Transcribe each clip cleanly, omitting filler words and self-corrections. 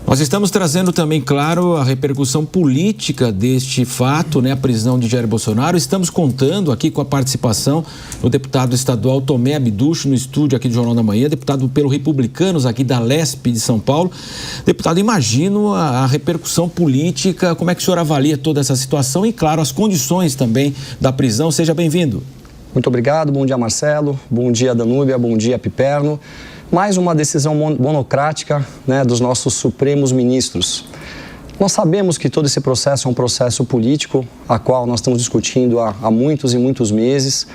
Nós estamos trazendo também, claro, a repercussão política deste fato, né, a prisão de Jair Bolsonaro. Estamos contando aqui com a participação do deputado estadual Tomé Abducho no estúdio aqui do Jornal da Manhã, deputado pelo Republicanos aqui da Lesp de São Paulo. Deputado, imagino a repercussão política, como é que o senhor avalia toda essa situação e, claro, as condições também da prisão. Seja bem-vindo. Muito obrigado, bom dia Marcelo, bom dia Danúbia, bom dia Piperno. Mais uma decisão monocrática, né, dos nossos supremos ministros. Nós sabemos que todo esse processo é um processo político, a qual nós estamos discutindo há muitos e muitos meses.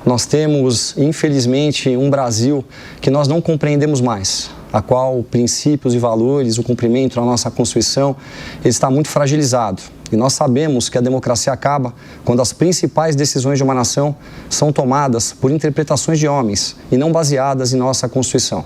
Nós temos, infelizmente, um Brasil que nós não compreendemos mais, a qual princípios e valores, o cumprimento da nossa Constituição, ele está muito fragilizado. E nós sabemos que a democracia acaba quando as principais decisões de uma nação são tomadas por interpretações de homens e não baseadas em nossa Constituição.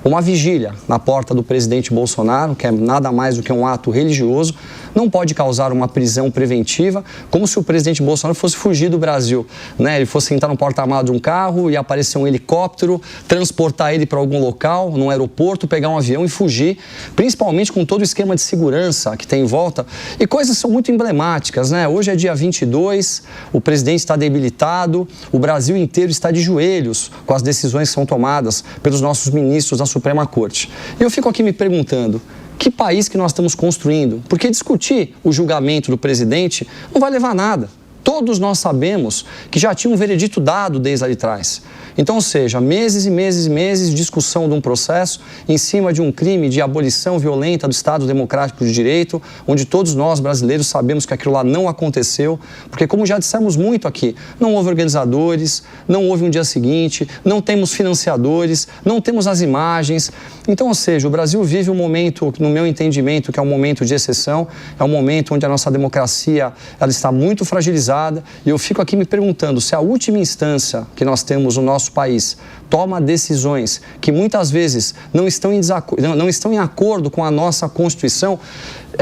Uma vigília na porta do presidente Bolsonaro, que é nada mais do que um ato religioso, não pode causar uma prisão preventiva, como se o presidente Bolsonaro fosse fugir do Brasil, né? Ele fosse entrar no porta-malas de um carro e aparecer um helicóptero, transportar ele para algum local, num aeroporto, pegar um avião e fugir, principalmente com todo o esquema de segurança que tem em volta. E coisas são muito emblemáticas, né? Hoje é dia 22, o presidente está debilitado, o Brasil inteiro está de joelhos com as decisões que são tomadas pelos nossos ministros da Suprema Corte. E eu fico aqui me perguntando, que país que nós estamos construindo? Porque discutir o julgamento do presidente não vai levar a nada. Todos nós sabemos que já tinha um veredito dado desde ali atrás. Então, ou seja, meses e meses e meses de discussão de um processo em cima de um crime de abolição violenta do Estado Democrático de Direito, onde todos nós brasileiros sabemos que aquilo lá não aconteceu, porque como já dissemos muito aqui, não houve organizadores, não houve um dia seguinte, não temos financiadores, não temos as imagens. Então, ou seja, o Brasil vive um momento, no meu entendimento, que é um momento de exceção, é um momento onde a nossa democracia ela está muito fragilizada, e eu fico aqui me perguntando se a última instância que nós temos no nosso país toma decisões que muitas vezes não estão em acordo com a nossa Constituição,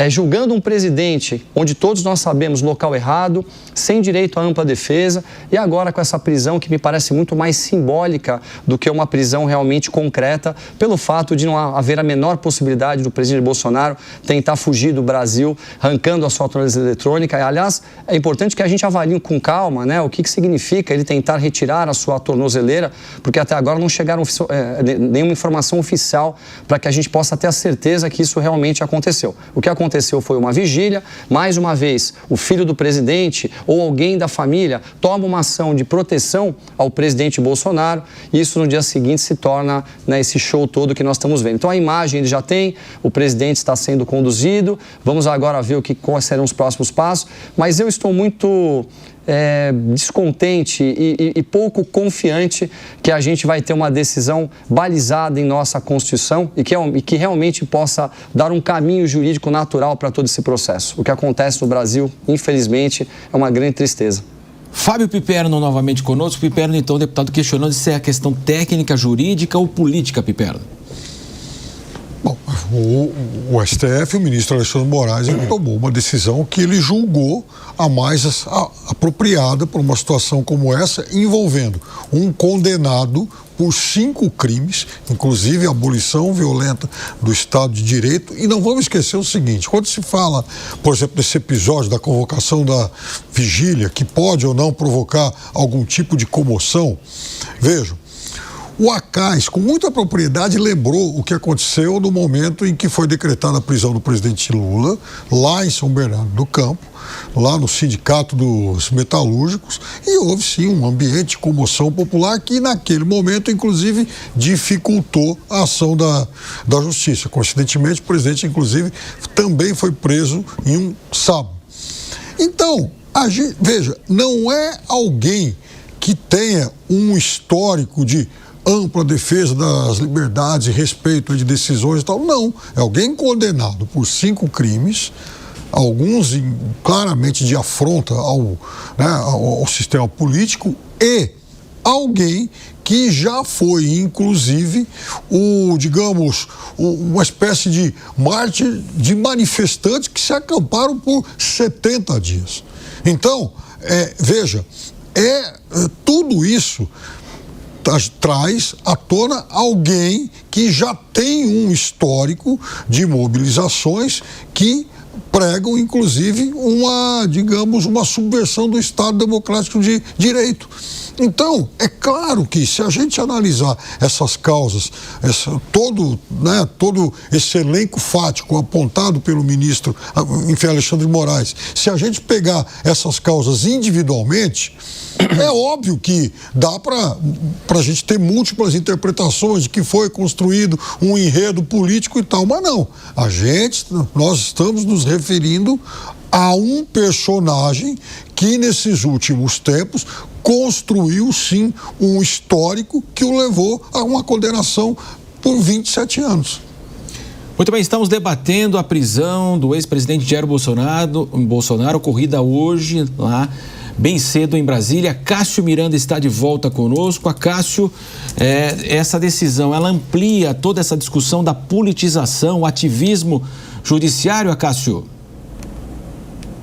julgando um presidente onde todos nós sabemos local errado, sem direito à ampla defesa, e agora com essa prisão que me parece muito mais simbólica do que uma prisão realmente concreta, pelo fato de não haver a menor possibilidade do presidente Bolsonaro tentar fugir do Brasil, arrancando a sua tornozeleira eletrônica. E, aliás, é importante que a gente avalie com calma, né, o que significa ele tentar retirar a sua tornozeleira, porque até agora não chegaram nenhuma informação oficial para que a gente possa ter a certeza que isso realmente aconteceu. O que aconteceu foi uma vigília, mais uma vez o filho do presidente ou alguém da família toma uma ação de proteção ao presidente Bolsonaro, e isso no dia seguinte se torna, né, esse show todo que nós estamos vendo. Então a imagem ele já tem, o presidente está sendo conduzido, vamos agora ver quais serão os próximos passos, mas eu estou muito descontente e pouco confiante que a gente vai ter uma decisão balizada em nossa Constituição e que realmente possa dar um caminho jurídico natural para todo esse processo. O que acontece no Brasil, infelizmente, é uma grande tristeza. Fábio Piperno novamente conosco. Piperno, então, deputado, questionando se é a questão técnica, jurídica ou política, Piperno. Bom, o STF, o ministro Alexandre Moraes, ele tomou uma decisão que ele julgou a mais apropriada para uma situação como essa, envolvendo um condenado por 5 crimes, inclusive a abolição violenta do Estado de Direito. E não vamos esquecer o seguinte, quando se fala, por exemplo, desse episódio da convocação da vigília, que pode ou não provocar algum tipo de comoção, vejam, o ACAIS, com muita propriedade, lembrou o que aconteceu no momento em que foi decretada a prisão do presidente Lula, lá em São Bernardo do Campo, lá no Sindicato dos Metalúrgicos, e houve sim um ambiente de comoção popular que naquele momento, inclusive, dificultou a ação da Justiça. Coincidentemente, o presidente, inclusive, também foi preso em um sábado. Então, veja, não é alguém que tenha um histórico de ampla defesa das liberdades e respeito de decisões e tal. Não, é alguém condenado por 5 crimes, alguns claramente de afronta ao sistema político, e alguém que já foi, inclusive, uma espécie de mártir de manifestantes que se acamparam por 70 dias. Então, veja, tudo isso traz à tona alguém que já tem um histórico de mobilizações que pregam, inclusive, uma subversão do Estado Democrático de Direito. Então, é claro que se a gente analisar essas causas, todo esse elenco fático apontado pelo ministro, enfim, Alexandre de Moraes, se a gente pegar essas causas individualmente, é óbvio que dá para a gente ter múltiplas interpretações de que foi construído um enredo político e tal, mas não. Nós estamos nos referindo a um personagem que nesses últimos tempos construiu sim um histórico que o levou a uma condenação por 27 anos. Muito bem, estamos debatendo a prisão do ex-presidente Jair Bolsonaro, ocorrida hoje lá bem cedo em Brasília. Cássio Miranda está de volta conosco. Cássio, essa decisão, ela amplia toda essa discussão da politização, o ativismo judiciário, Cássio?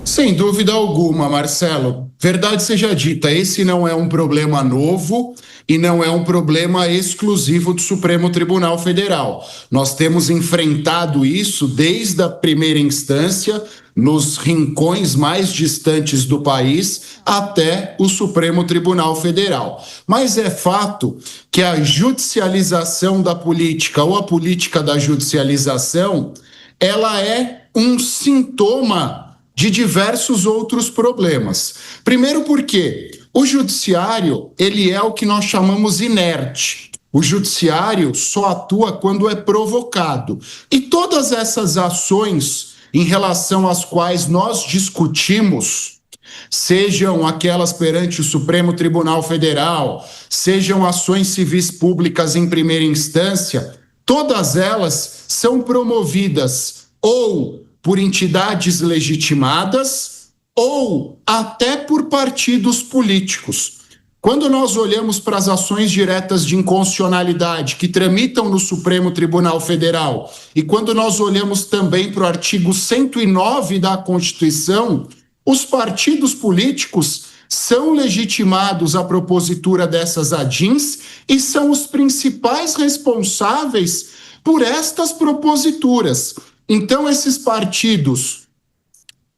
Sem dúvida alguma, Marcelo. Verdade seja dita, esse não é um problema novo e não é um problema exclusivo do Supremo Tribunal Federal. Nós temos enfrentado isso desde a primeira instância, nos rincões mais distantes do país, até o Supremo Tribunal Federal. Mas é fato que a judicialização da política ou a política da judicialização, ela é um sintoma de diversos outros problemas. Primeiro porque o judiciário, ele é o que nós chamamos inerte. O judiciário só atua quando é provocado. E todas essas ações em relação às quais nós discutimos, sejam aquelas perante o Supremo Tribunal Federal, sejam ações civis públicas em primeira instância, todas elas são promovidas ou por entidades legitimadas ou até por partidos políticos. Quando nós olhamos para as ações diretas de inconstitucionalidade que tramitam no Supremo Tribunal Federal e quando nós olhamos também para o artigo 109 da Constituição, os partidos políticos são legitimados à propositura dessas ADINs e são os principais responsáveis por estas proposituras. Então, esses partidos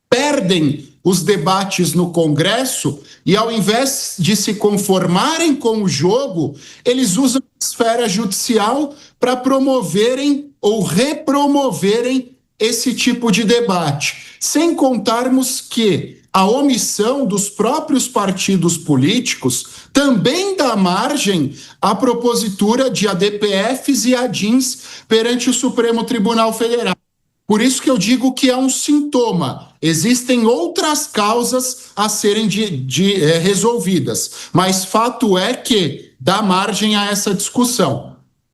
perdem os debates no Congresso e, ao invés de se conformarem com o jogo, eles usam a esfera judicial para promoverem ou repromoverem esse tipo de debate. Sem contarmos que a omissão dos próprios partidos políticos também dá margem à propositura de ADPFs e ADINs perante o Supremo Tribunal Federal. Por isso que eu digo que é um sintoma. Existem outras causas a serem resolvidas, mas fato é que dá margem a essa discussão.